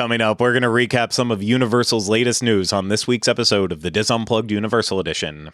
Coming up, we're going to recap some of Universal's latest news on this week's episode of the DIS Unplugged Universal Edition.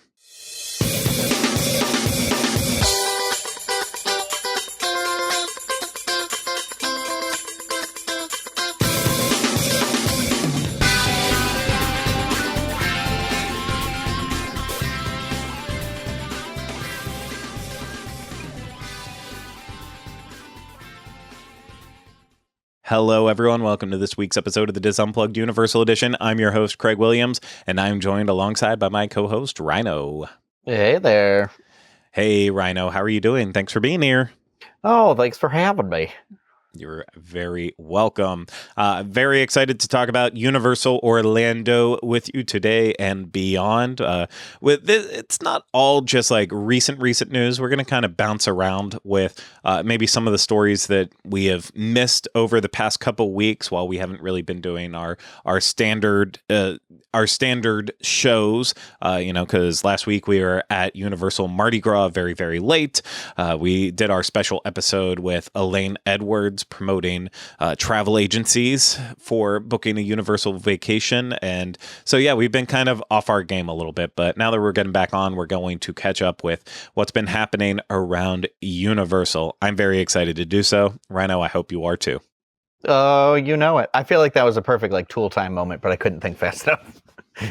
Hello, everyone. Welcome to this week's episode of the DIS Unplugged Universal Edition. I'm your host, Craig Williams, and I'm joined alongside by my co-host, Ryno. Hey there. Hey, Ryno. How are you doing? Thanks for being here. Oh, thanks for having me. You're very welcome. Very excited to talk about Universal Orlando with you today and beyond. With this, it's not all just like recent news. We're going to kind of bounce around with maybe some of the stories that we have missed over the past couple weeks while we haven't really been doing our standard shows. Because last week we were at Universal Mardi Gras very, very late. We did our special episode with Elaine Edwards promoting travel agencies for booking a Universal vacation. And so, yeah, we've been kind of off our game a little bit, but now that we're getting back on, we're going to catch up with what's been happening around Universal. I'm very excited to do so. Ryno, I hope you are too. Oh, you know it. I feel like that was a perfect tool time moment, but I couldn't think fast enough.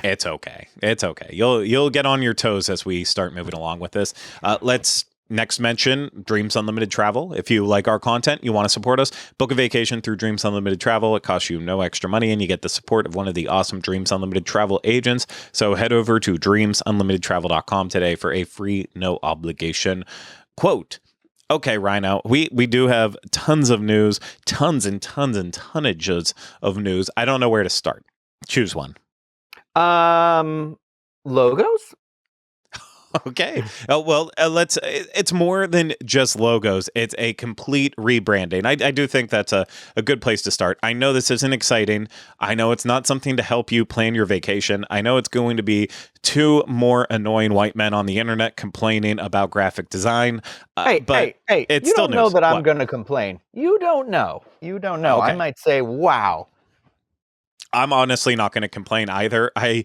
It's okay. It's okay. You'll get on your toes as we start moving along with this. Let's next mention Dreams Unlimited Travel. If you like our content, you want to support us, book a vacation through Dreams Unlimited Travel. It costs you no extra money, and you get the support of one of the awesome Dreams Unlimited Travel agents. So head over to dreamsunlimitedtravel.com today for a free, no obligation quote. Okay, Ryno, we do have tons of news, tons and tonnages of news. I don't know where to start. Choose one. Logos? Okay. It's more than just logos. It's a complete rebranding. I do think that's a good place to start. I know this isn't exciting. I know it's not something to help you plan your vacation. I know it's going to be two more annoying white men on the internet complaining about graphic design. Hey, it's you still don't know news. that I'm going to complain. You don't know. Okay. I might say, wow. I'm honestly not going to complain either. I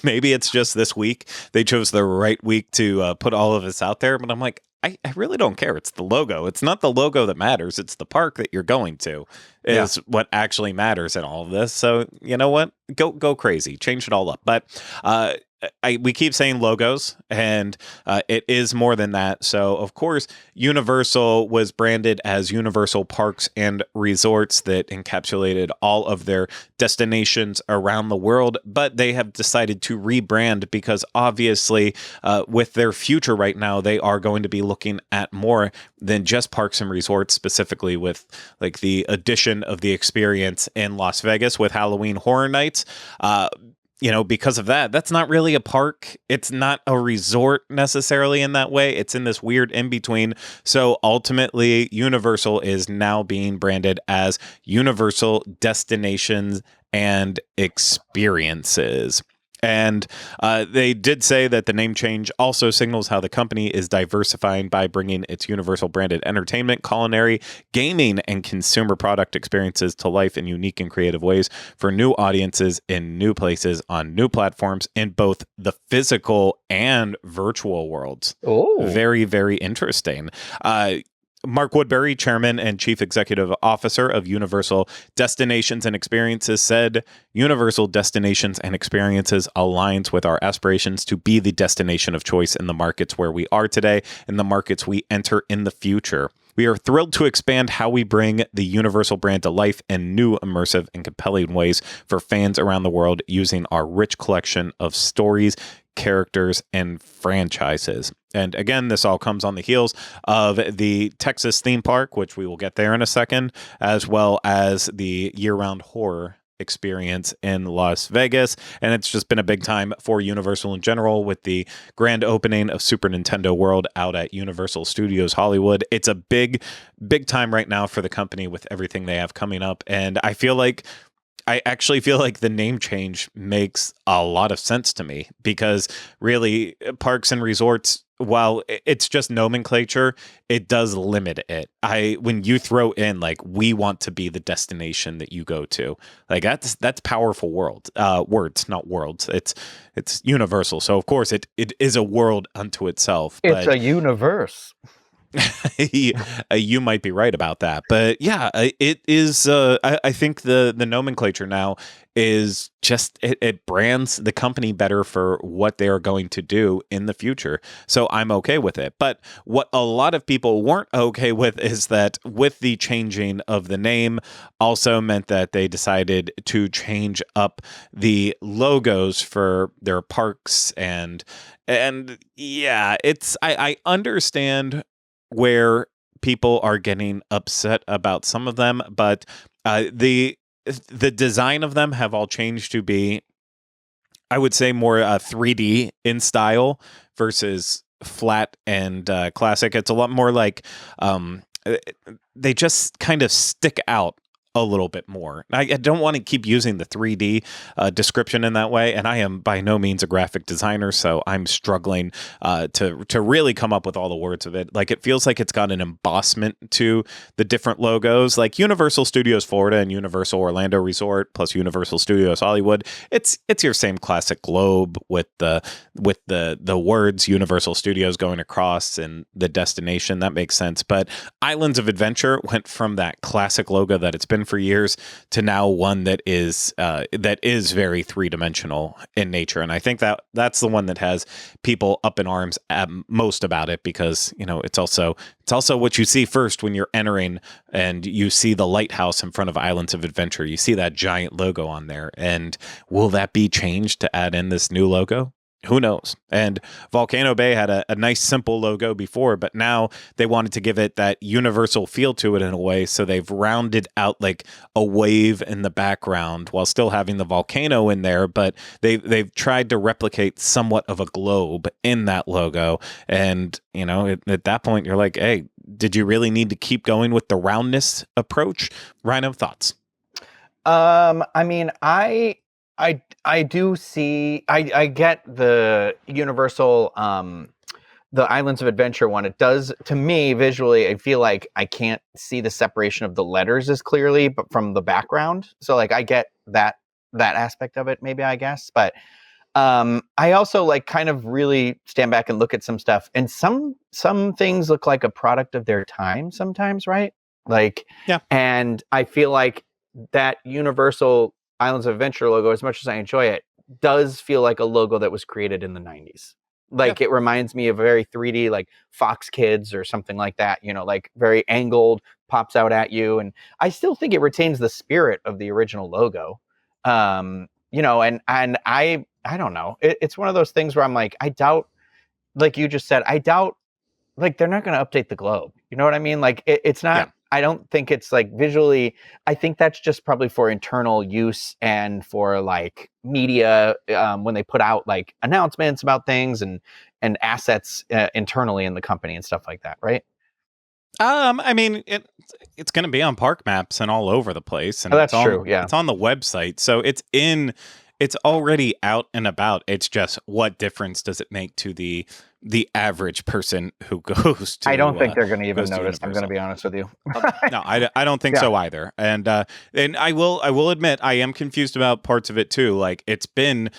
maybe it's just this week they chose the right week to put all of this out there, but I'm like, I really don't care. It's the logo. It's not the logo that matters. It's the park that you're going to is what actually matters in all of this. So you know what? Go crazy. Change it all up. But we keep saying logos, and it is more than that. So, of course, Universal was branded as Universal Parks and Resorts that encapsulated all of their destinations around the world, but they have decided to rebrand because obviously with their future right now, they are going to be looking at more than just parks and resorts, specifically with like the addition of the experience in Las Vegas with Halloween Horror Nights. Because of that, that's not really a park. It's not a resort necessarily in that way. It's in this weird in between. So ultimately, Universal is now being branded as Universal Destinations and Experiences. And they did say that the name change also signals how the company is diversifying by bringing its Universal branded entertainment, culinary, gaming, and consumer product experiences to life in unique and creative ways for new audiences in new places on new platforms in both the physical and virtual worlds. Oh, very, very interesting. Mark Woodbury, Chairman and Chief Executive Officer of Universal Destinations and Experiences, said Universal Destinations and Experiences aligns with our aspirations to be the destination of choice in the markets where we are today and the markets we enter in the future. We are thrilled to expand how we bring the Universal brand to life in new, immersive, and compelling ways for fans around the world using our rich collection of stories, characters, and franchises. And again, this all comes on the heels of the Texas theme park, which we will get there in a second, as well as the year-round horror experience in Las Vegas. And it's just been a big time for Universal in general with the grand opening of Super Nintendo World out at Universal Studios Hollywood. It's a big time right now for the company with everything they have coming up. And I actually feel like the name change makes a lot of sense to me because really parks and resorts while it's just nomenclature, it does limit it. When you throw in like, we want to be the destination that you go to, like that's powerful words, not worlds. It's universal. So of course it is a world unto itself. It's But a universe. you might be right about that, but yeah, it is. I think the nomenclature now is just it brands the company better for what they are going to do in the future. So I'm okay with it. But what a lot of people weren't okay with is that with the changing of the name also meant that they decided to change up the logos for their parks and yeah, I understand where people are getting upset about some of them, but the design of them have all changed to be, I would say, more 3D in style versus flat and classic. It's a lot more like they just kind of stick out a little bit more. I don't want to keep using the 3D description in that way, and I am by no means a graphic designer, so I'm struggling to really come up with all the words of it. Like, it feels like it's got an embossment to the different logos, like Universal Studios Florida and Universal Orlando Resort plus Universal Studios Hollywood. It's your same classic globe with the words Universal Studios going across and the destination. That makes sense. But Islands of Adventure went from that classic logo that it's been for years to now one that is very three-dimensional in nature, and I think that's the one that has people up in arms at most about it, because it's also what you see first when you're entering and you see the lighthouse in front of Islands of Adventure. You see that giant logo on there, and will that be changed to add in this new logo? Who knows? And Volcano Bay had a nice simple logo before, but now they wanted to give it that universal feel to it in a way, so they've rounded out like a wave in the background while still having the volcano in there, but they've tried to replicate somewhat of a globe in that logo. And at that point you're like, hey, did you really need to keep going with the roundness approach? Ryno, thoughts? I mean, I do see, I get the Universal, the Islands of Adventure one. It does, to me, visually, I feel like I can't see the separation of the letters as clearly, but from the background. So like, I get that aspect of it, maybe, I guess. But I also like kind of really stand back and look at some stuff, and some things look like a product of their time sometimes, right? Like, yeah. And I feel like that Universal Islands of Adventure logo, as much as I enjoy it, does feel like a logo that was created in the 90s. Like, It reminds me of a very 3D, like Fox Kids or something like that, like very angled, pops out at you. And I still think it retains the spirit of the original logo. And I don't know. It's one of those things where I'm like, I doubt, like you just said, I doubt, like, they're not going to update the globe. You know what I mean? Like, it's not, yeah. I don't think it's like visually, I think that's just probably for internal use and for like media when they put out like announcements about things and assets internally in the company and stuff like that, right? I mean, it's going to be on park maps and all over the place, and that's true. Yeah, it's on the website, so it's already out and about. It's just, what difference does it make to the average person who goes to? I don't think they're going to even notice. I'm going to be honest with you. No, I don't think so either. And I will admit, I am confused about parts of it too. Like, it's been,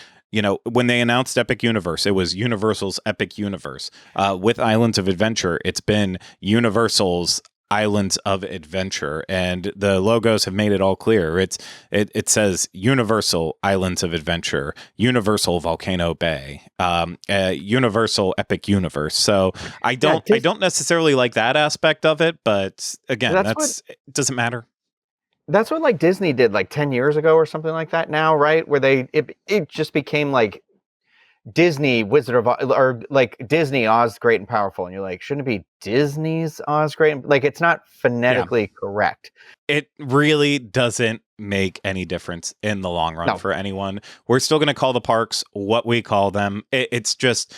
when they announced Epic Universe, it was Universal's Epic Universe. With Islands of Adventure, it's been Universal's Islands of Adventure, and the logos have made it all clear. It says Universal Islands of Adventure, Universal Volcano Bay, Universal Epic Universe. So I don't necessarily like that aspect of it, but again, it doesn't matter. That's what like Disney did like 10 years ago or something like that now, right? Where it just became like Disney Wizard of Oz, or like Disney Oz Great and Powerful, and you're like, shouldn't it be Disney's Oz Great? Like, it's not phonetically correct. It really doesn't make any difference in the long run for anyone. We're still going to call the parks what we call them. It's just,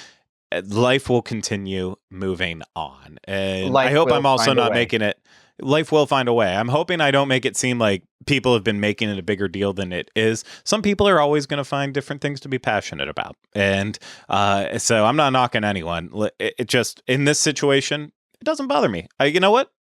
life will continue moving on, and I hope I'm also not making it. life will find a way. I'm hoping I don't make it seem like people have been making it a bigger deal than it is. Some people are always going to find different things to be passionate about. And so I'm not knocking anyone. It just, in this situation, it doesn't bother me. You know what?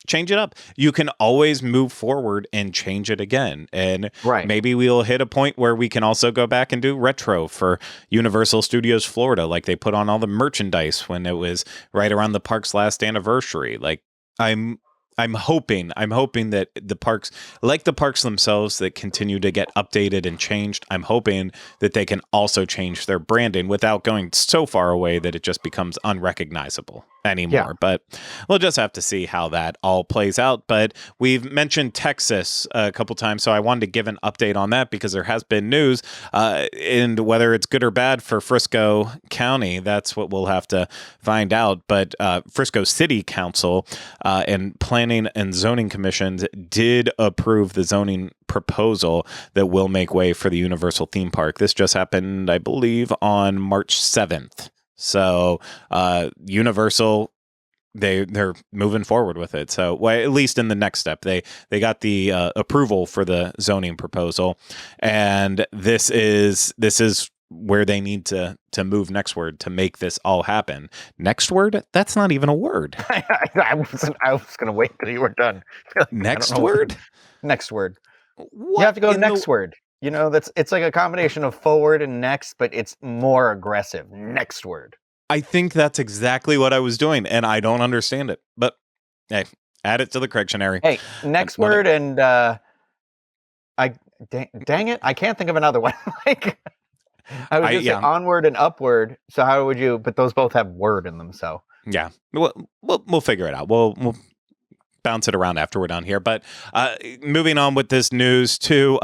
Change it up. You can always move forward and change it again. And Right. maybe we'll hit a point where we can also go back and do retro for Universal Studios Florida, like they put on all the merchandise when it was right around the park's last anniversary. Like I'm hoping that the parks, like the parks themselves that continue to get updated and changed, I'm hoping that they can also change their branding without going so far away that it just becomes unrecognizable anymore. Yeah. But we'll just have to see how that all plays out. But we've mentioned Texas a couple times, so I wanted to give an update on that because there has been news, and whether it's good or bad for Frisco County, that's what we'll have to find out. But Frisco City Council and Planning and Zoning Commissions did approve the zoning proposal that will make way for the Universal theme park. This just happened, I believe, on March 7th. So Universal, they're moving forward with it. So, well, at least in the next step, they got the approval for the zoning proposal, and this is where they need to move nextward to make this all happen. Nextward? That's not even a word. I was going to wait till you were done. Nextward? Nextward. What You have to go in the- nextward. You know, it's like a combination of forward and next, but it's more aggressive. Nextward. I think that's exactly what I was doing, and I don't understand it. But hey, add it to the correctionary. Hey, nextward and dang it, I can't think of another one. Like I would just say onward and upward. So how would you? But those both have word in them. So yeah, we'll figure it out. We'll bounce it around after we're done here. But moving on with this news too,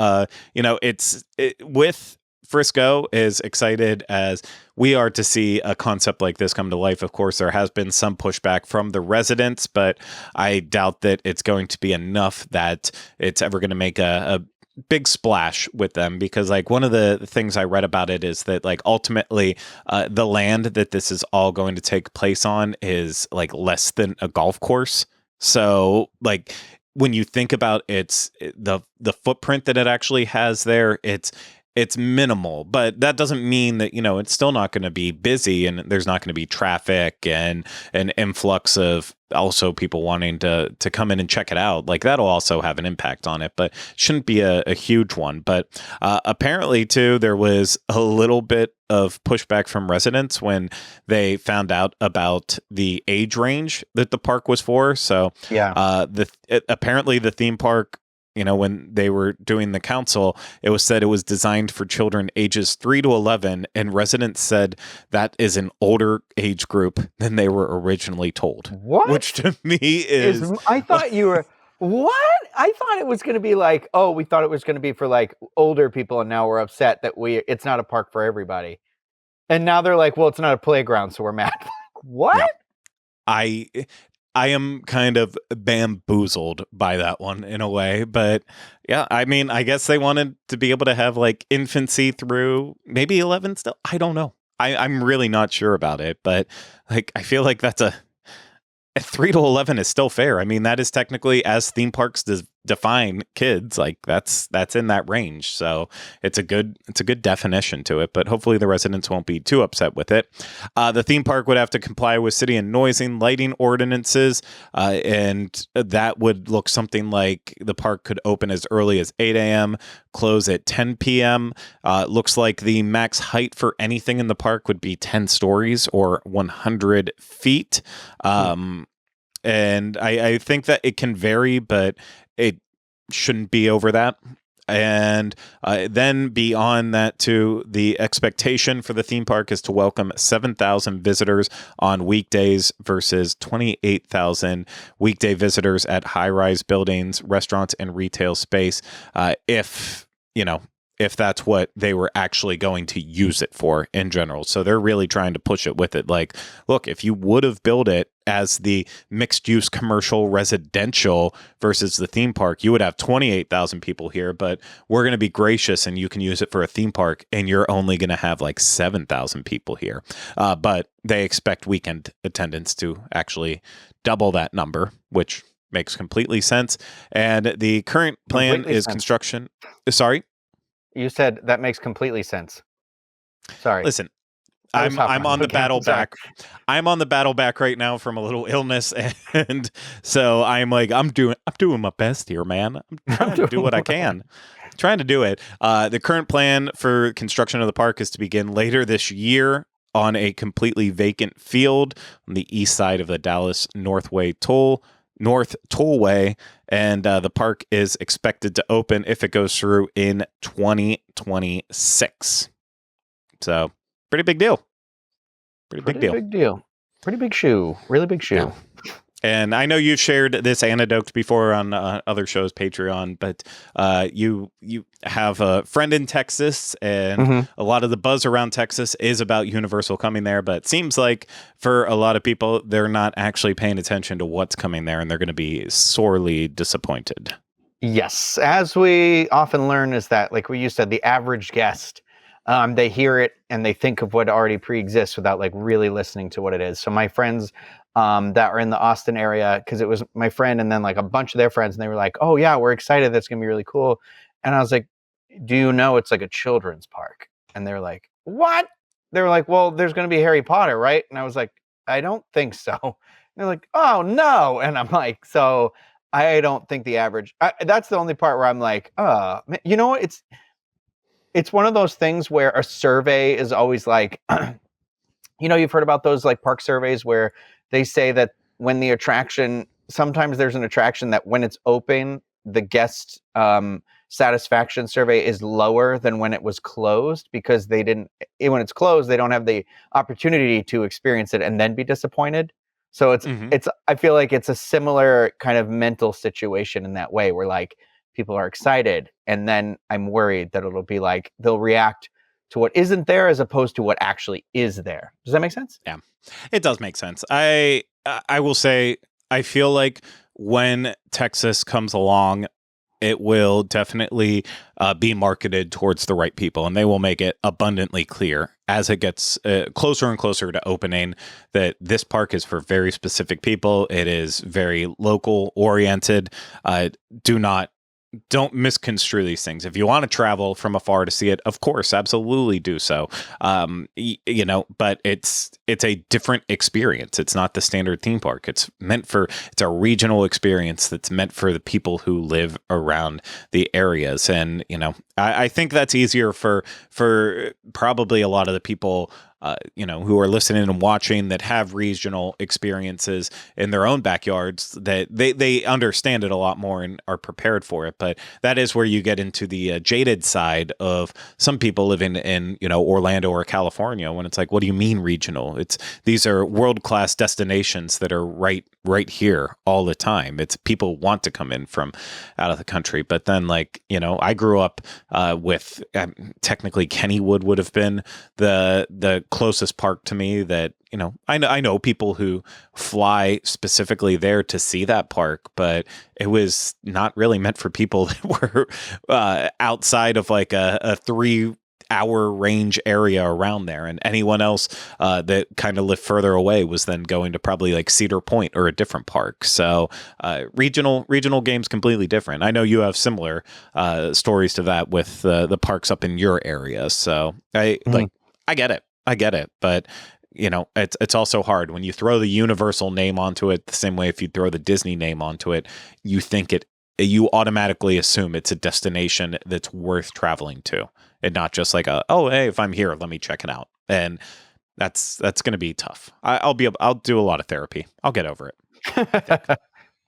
with Frisco as excited as we are to see a concept like this come to life. Of course, there has been some pushback from the residents, but I doubt that it's going to be enough that it's ever going to make a big splash with them, because like one of the things I read about it is that like ultimately the land that this is all going to take place on is like less than a golf course. So like when you think about the footprint that it actually has there, it's minimal, but that doesn't mean that, it's still not going to be busy and there's not going to be traffic and an influx of also people wanting to come in and check it out. Like that'll also have an impact on it, but shouldn't be a huge one. But apparently too, there was a little bit of pushback from residents when they found out about the age range that the park was for. So yeah, apparently the theme park, when they were doing the council, it was said it was designed for children ages 3 to 11, and residents said that is an older age group than they were originally told. What? Which to me is... I thought you were... What? I thought it was going to be like, we thought it was going to be for like older people, and now we're upset that it's not a park for everybody. And now they're like, well, it's not a playground, so we're mad. What? No. I am kind of bamboozled by that one in a way, but yeah, I mean, I guess they wanted to be able to have like infancy through maybe 11 still. I don't know. I'm really not sure about it, but like, I feel like that's a 3 to 11 is still fair. I mean, that is technically, as theme parks define kids, like that's in that range. So it's a good definition to it, but hopefully the residents won't be too upset with it. The theme park would have to comply with city and noising lighting ordinances, and that would look something like the park could open as early as 8 a.m., close at 10 p.m. Looks like the max height for anything in the park would be 10 stories or 100 feet. And I think that it can vary, but it shouldn't be over that. And then beyond that, too, the expectation for the theme park is to welcome 7,000 visitors on weekdays versus 28,000 weekday visitors at high-rise buildings, restaurants, and retail space. If that's what they were actually going to use it for in general. So they're really trying to push it with it. Like, look, if you would have built it as the mixed use commercial residential versus the theme park, you would have 28,000 people here, but we're going to be gracious and you can use it for a theme park and you're only going to have like 7,000 people here. But they expect weekend attendance to actually double that number, which Makes completely sense. And the current plan Completely is sense. construction. Sorry, You said that makes completely sense. Sorry. listen. I was hopping I'm on the Okay, battle sorry. back. I'm on the battle back right now from a little illness, and so I'm like I'm doing my best here, man. I'm trying to do what I can. Trying to do it. The current plan for construction of the park is to begin later this year on a completely vacant field on the east side of the Dallas North Tollway, and the park is expected to open if it goes through in 2026. So, pretty big deal. Pretty big deal. Big deal. Pretty big shoe. Really big shoe. Yeah. And I know you've shared this anecdote before on other shows, Patreon, but you have a friend in Texas, and a lot of the buzz around Texas is about Universal coming there. But it seems like for a lot of people, they're not actually paying attention to what's coming there, and they're going to be sorely disappointed. Yes. As we often learn is that, like you said, the average guest, they hear it and they think of what already pre-exists without like really listening to what it is. So my friends that are in the Austin area, because it was my friend and then like a bunch of their friends, and they were like, oh yeah, we're excited. That's going to be really cool. And I was like, do you know it's like a children's park? And they're like, what? They were like, well, there's going to be Harry Potter, right? And I was like, I don't think so. And they're like, oh no. And I'm like, so I don't think the average, that's the only part where I'm like, you know what? It's one of those things where a survey is always like, you've heard about those like park surveys where they say that when the attraction, sometimes there's an attraction that when it's open, the guest satisfaction survey is lower than when it was closed, because when it's closed, they don't have the opportunity to experience it and then be disappointed. So I feel like it's a similar kind of mental situation in that way, where like people are excited, and then I'm worried that it'll be like they'll react to what isn't there as opposed to what actually is there. Does that make sense? Yeah, it does make sense. I will say I feel like when Texas comes along, it will definitely be marketed towards the right people, and they will make it abundantly clear as it gets closer and closer to opening that this park is for very specific people. It is very local oriented. Don't misconstrue these things. If you want to travel from afar to see it, of course, absolutely do so. But it's a different experience. It's not the standard theme park. It's a regional experience that's meant for the people who live around the areas. And, I think that's easier for probably a lot of the people who are listening and watching that have regional experiences in their own backyards, that they understand it a lot more and are prepared for it. But that is where you get into the jaded side of some people living in, Orlando or California, when it's like, what do you mean regional? These are world-class destinations that are right here all the time. It's people want to come in from out of the country. But then I grew up with technically Kennywood would have been the closest park to me that, I know people who fly specifically there to see that park, but it was not really meant for people that were outside of like a 3-hour range area around there. And anyone else that kind of lived further away was then going to probably like Cedar Point or a different park. So regional games completely different. I know you have similar stories to that with the parks up in your area. So I get it, but it's also hard when you throw the Universal name onto it. The same way if you throw the Disney name onto it, you automatically assume it's a destination that's worth traveling to, and not just like hey, if I'm here, let me check it out. And that's going to be tough. I'll do a lot of therapy. I'll get over it.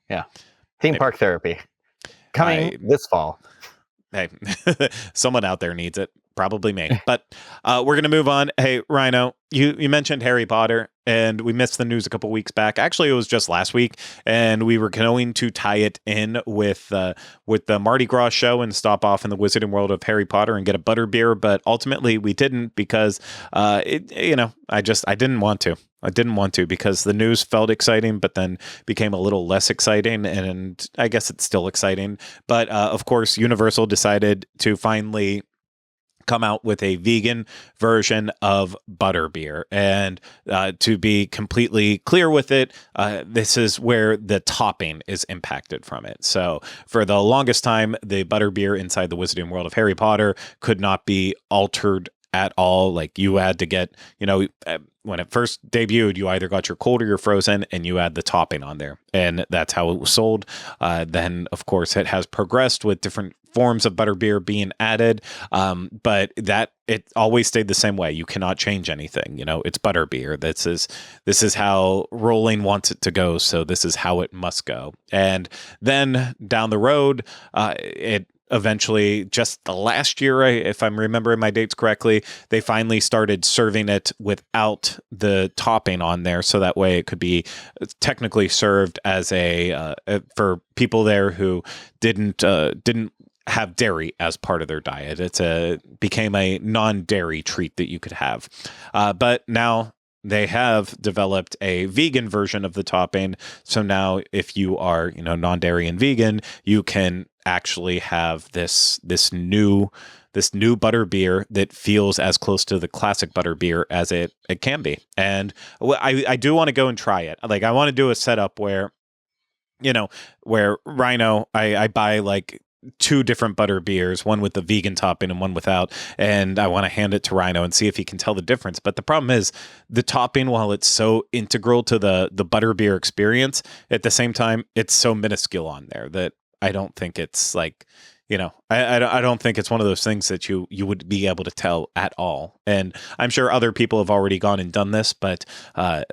Yeah, theme park therapy coming this fall. Hey, someone out there needs it. Probably me. But we're going to move on. Hey, Ryno, you mentioned Harry Potter, and we missed the news a couple weeks back. Actually, it was just last week, and we were going to tie it in with the Mardi Gras show and stop off in the Wizarding World of Harry Potter and get a butterbeer, but ultimately we didn't because I didn't want to. I didn't want to because the news felt exciting, but then became a little less exciting, and I guess it's still exciting. But of course, Universal decided to finally come out with a vegan version of butterbeer. And to be completely clear with it, this is where the topping is impacted from it. So for the longest time, the butterbeer inside the Wizarding World of Harry Potter could not be altered at all. Like you had to get, when it first debuted, you either got your cold or your frozen, and you add the topping on there, and that's how it was sold. Then, of course, it has progressed with different forms of butterbeer being added, but that it always stayed the same way. You cannot change anything. It's butterbeer. This is how Rowling wants it to go, so this is how it must go. And then down the road, it eventually, just the last year, if I'm remembering my dates correctly, they finally started serving it without the topping on there, so that way it could be technically served as for people there who didn't have dairy as part of their diet. Became a non-dairy treat that you could have. But now they have developed a vegan version of the topping. So now if you are, non-dairy and vegan, you can actually have this new butterbeer that feels as close to the classic butterbeer as it can be. And I do want to go and try it. Like I want to do a setup where Ryno, I buy like 2 different butter beers, one with the vegan topping and one without, and I want to hand it to Ryno and see if he can tell the difference. But the problem is the topping, while it's so integral to the butter beer experience, at the same time it's so minuscule on there that I don't think it's like, I don't think it's one of those things that you would be able to tell at all. And I'm sure other people have already gone and done this, but I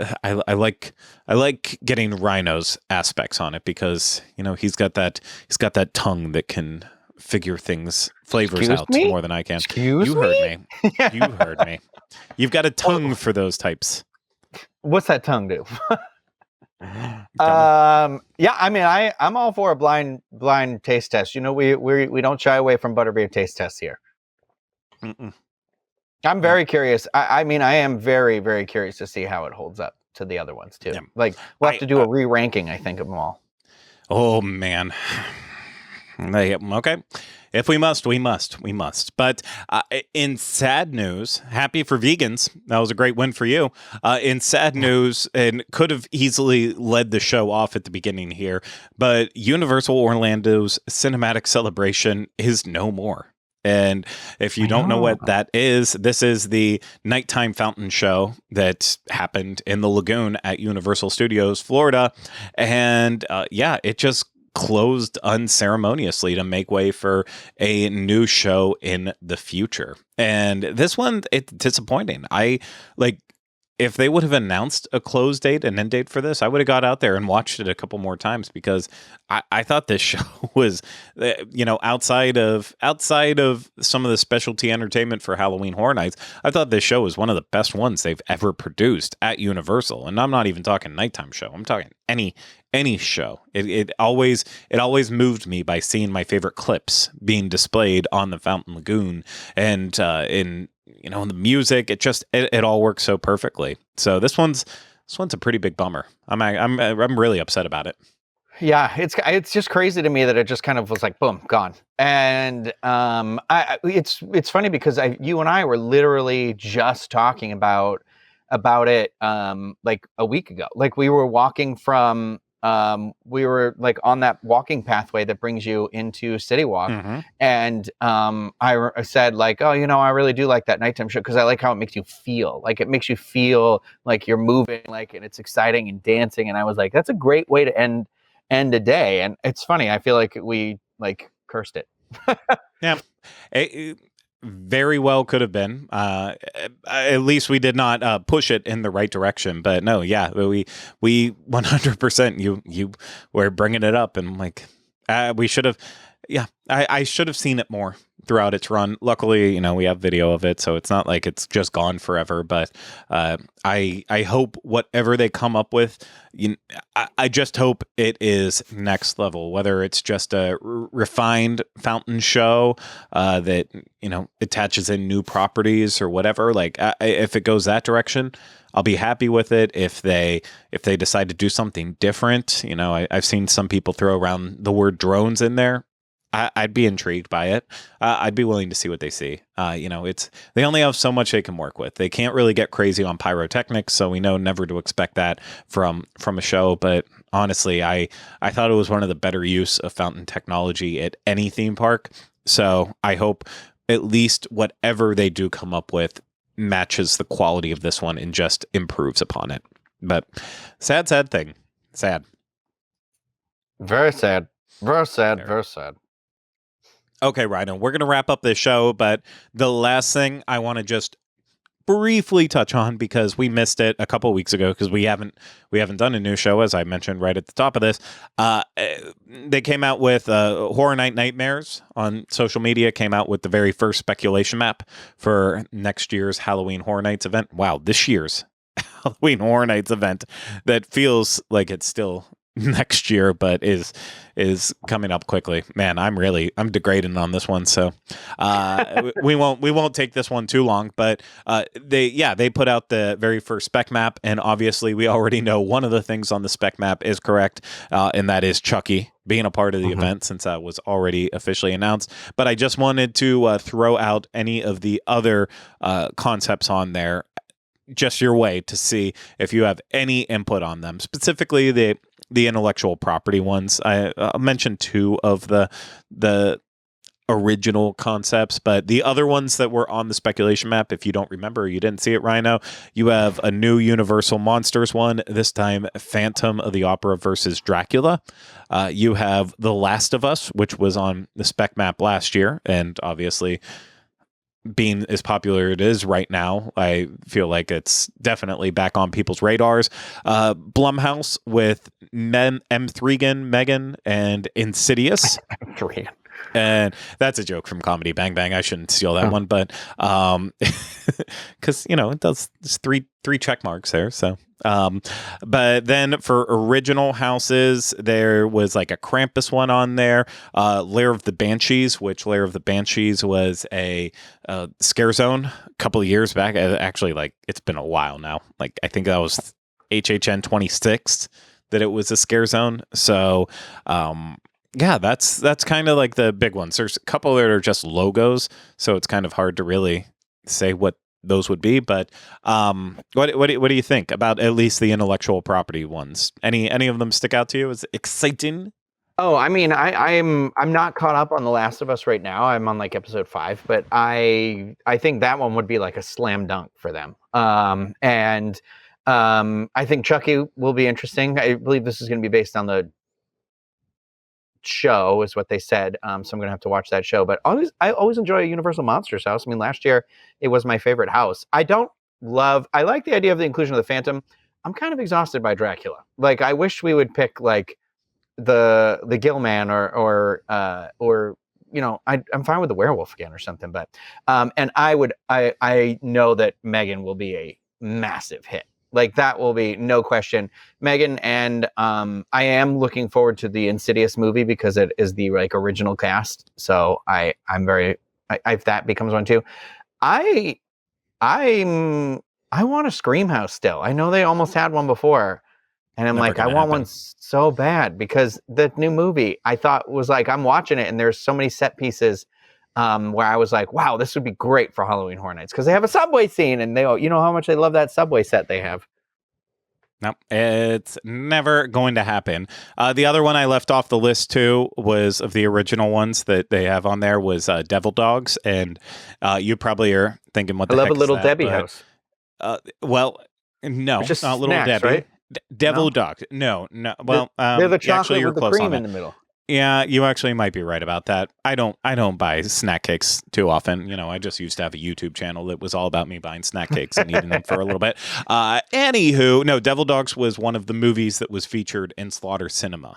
like getting Ryno's aspects on it because he's got that tongue that can figure flavors out more than I can. You heard me. You heard me. You've got a tongue for those types. What's that tongue do? Yeah, I mean, I'm all for a blind taste test. We don't shy away from butterbeer taste tests here. Mm-mm. I'm very curious. I mean, I am very, very curious to see how it holds up to the other ones too. Yeah. Like we'll have to do a re-ranking, I think, of them all. Oh man. Okay. If we must, we must. But in sad news, happy for vegans. That was a great win for you. In sad news, and could have easily led the show off at the beginning here, but Universal Orlando's cinematic celebration is no more. And if you don't know what that is, this is the nighttime fountain show that happened in the lagoon at Universal Studios, Florida. And it just closed unceremoniously to make way for a new show in the future. And this one, it's disappointing. If they would have announced a close date and end date for this, I would have got out there and watched it a couple more times because I thought this show was, outside of some of the specialty entertainment for Halloween Horror Nights, I thought this show was one of the best ones they've ever produced at Universal. And I'm not even talking nighttime show. I'm talking any show. It always moved me by seeing my favorite clips being displayed on the Fountain Lagoon and in the music. It all works so perfectly. So this one's a pretty big bummer. I'm really upset about it. Yeah, it's just crazy to me that it just kind of was like boom, gone. And it's funny because you and I were literally just talking about it like a week ago. Like we were walking from we were like on that walking pathway that brings you into City Walk. Mm-hmm. And I said like, oh, I really do like that nighttime show because I like how it makes you feel. Like it makes you feel like you're moving, like, and it's exciting and dancing. And I was like, that's a great way to end a day. And it's funny. I feel like we like cursed it. Yeah. It very well could have been. At least we did not push it in the right direction. But no, yeah, we 100%. You were bringing it up, and like we should have. Yeah, I should have seen it more throughout its run. Luckily, we have video of it, so it's not like it's just gone forever. But I hope whatever they come up with, I just hope it is next level. Whether it's just a refined fountain show that attaches in new properties or whatever. Like if it goes that direction, I'll be happy with it. If they decide to do something different, I've seen some people throw around the word drones in there. I'd be intrigued by it. I'd be willing to see what they see. It's they only have so much they can work with. They can't really get crazy on pyrotechnics, so we know never to expect that from a show. But honestly, I thought it was one of the better use of fountain technology at any theme park. So I hope at least whatever they do come up with matches the quality of this one and just improves upon it. But sad thing. Sad. Very sad. Very sad. Very. Very sad. Okay, Ryno, we're going to wrap up this show, but the last thing I want to just briefly touch on, because we missed it a couple weeks ago because we haven't done a new show, as I mentioned right at the top of this. They came out with Horror Night Nightmares on social media, came out with the very first speculation map for next year's Halloween Horror Nights event. Wow, this year's Halloween Horror Nights event that feels like it's still next year, but is coming up quickly. Man, I'm degrading on this one, so we won't take this one too long. But they put out the very first spec map, and obviously we already know one of the things on the spec map is correct, and that is Chucky being a part of the event, since that was already officially announced. But I just wanted to throw out any of the other concepts on there, just your way, to see if you have any input on them, specifically the intellectual property ones. I'll mention two of the original concepts, but the other ones that were on the speculation map, if you don't remember, you didn't see it, Ryno, you have a new Universal Monsters one, this time Phantom of the Opera versus Dracula. You have The Last of Us, which was on the spec map last year, and obviously being as popular it is right now, I feel like it's definitely back on people's radars. Blumhouse with M3gan, Megan, and Insidious. And that's a joke from Comedy Bang Bang. I shouldn't steal that one, but because it does three check marks there. So, but then for original houses, there was like a Krampus one on there. Lair of the Banshees, which Lair of the Banshees was a scare zone a couple of years back. Actually, like it's been a while now. Like I think that was HHN 26 that it was a scare zone. So, yeah, that's kind of like the big ones. There's a couple that are just logos, so it's kind of hard to really say what those would be. But what do you think about at least the intellectual property ones? Any of them stick out to you as exciting? Oh, I mean, I'm not caught up on The Last of Us right now. I'm on like episode 5, but I think that one would be like a slam dunk for them. And I think Chucky will be interesting. I believe this is going to be based on the show, is what they said. So I'm gonna have to watch that show. But I always enjoy a Universal Monsters house. I mean, last year it was my favorite house. I like the idea of the inclusion of the Phantom. I'm kind of exhausted by Dracula. Like, I wish we would pick like the Gillman or I'm fine with the werewolf again or something. But and I know that Megan will be a massive hit. Like, that will be no question. Megan, and I am looking forward to the Insidious movie because it is the like original cast. So if that becomes one too. I want a Scream house still. I know they almost had one before, and I'm like, I want one so bad, because the new movie I thought was like, I'm watching it and there's so many set pieces where I was like, wow, this would be great for Halloween Horror Nights, because they have a subway scene, and you know how much I love that subway set they have. No, it's never going to happen. The other one I left off the list too was of the original ones that they have on there was Devil Dogs, and you probably are thinking, what the heck is that? I love a Little Debbie house. Well, no, it's just not Little snacks, Debbie. Right? Devil Dogs. No. Well, they're the chocolate you're with the close cream on in the middle. Yeah, you actually might be right about that. I don't buy snack cakes too often. I just used to have a YouTube channel that was all about me buying snack cakes and eating them for a little bit. Anywho, no, Devil Dogs was one of the movies that was featured in Slaughter Cinema.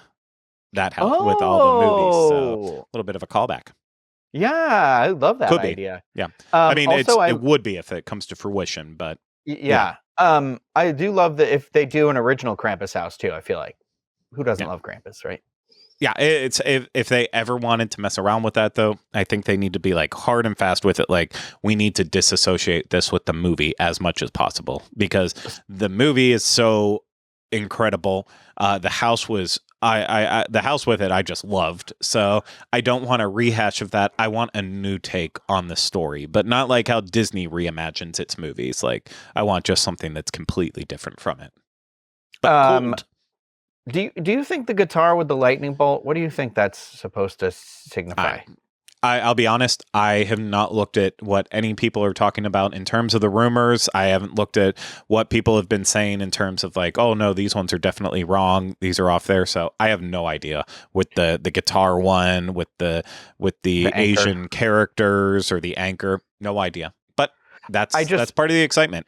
That helped with all the movies. So a little bit of a callback. Yeah, I love that Could be. idea. Yeah. I mean, it would be if it comes to fruition, but yeah. I do love that if they do an original Krampus house too. I feel like, who doesn't love Krampus, right? Yeah, it's if they ever wanted to mess around with that, though, I think they need to be like hard and fast with it. Like, we need to disassociate this with the movie as much as possible, because the movie is so incredible. The house was the house with it, I just loved. So I don't want a rehash of that. I want a new take on the story, but not like how Disney reimagines its movies. Like, I want just something that's completely different from it. But cool. Do you think the guitar with the lightning bolt, what do you think that's supposed to signify? I'll be honest, I have not looked at what any people are talking about in terms of the rumors. I haven't looked at what people have been saying in terms of like, oh no, these ones are definitely wrong. These are off there. So I have no idea with the guitar one, with the Asian characters or the anchor. No idea. But that's part of the excitement.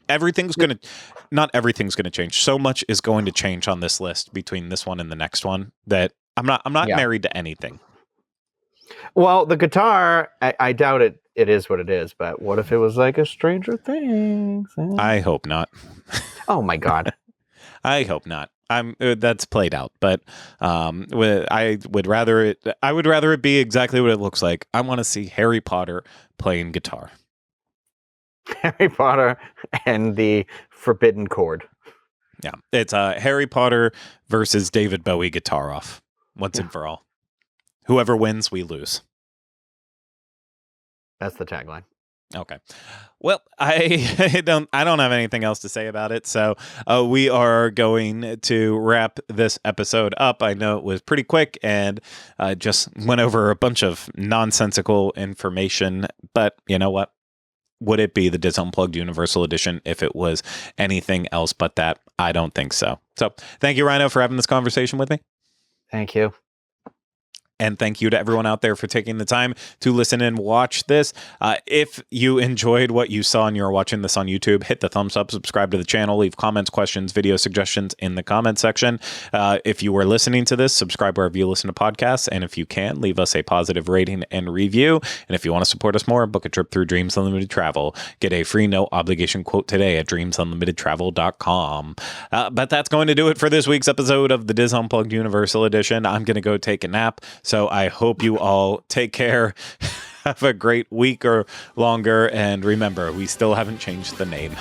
Not everything's gonna change. So much is going to change on this list between this one and the next one that I'm not married to anything. Well, the guitar, I doubt it is what it is, but what if it was like a Stranger Things? I hope not. Oh my God. I hope not. That's played out, but I would rather it be exactly what it looks like. I want to see Harry Potter playing guitar. Harry Potter and the Forbidden Chord. Yeah, it's Harry Potter versus David Bowie guitar off once and for all. Whoever wins, we lose. That's the tagline. Okay. Well, I don't have anything else to say about it. So we are going to wrap this episode up. I know it was pretty quick and just went over a bunch of nonsensical information, but you know what? Would it be the DIS Unplugged Universal Edition if it was anything else but that? I don't think so. So thank you, Ryno, for having this conversation with me. Thank you. And thank you to everyone out there for taking the time to listen and watch this. If you enjoyed what you saw and you're watching this on YouTube, hit the thumbs up, subscribe to the channel, leave comments, questions, video suggestions in the comment section. If you were listening to this, subscribe wherever you listen to podcasts. And if you can, leave us a positive rating and review. And if you want to support us more, book a trip through Dreams Unlimited Travel. Get a free no obligation quote today at dreamsunlimitedtravel.com. But that's going to do it for this week's episode of the DIS Unplugged Universal Edition. I'm going to go take a nap. So I hope you all take care, have a great week or longer, and remember, we still haven't changed the name.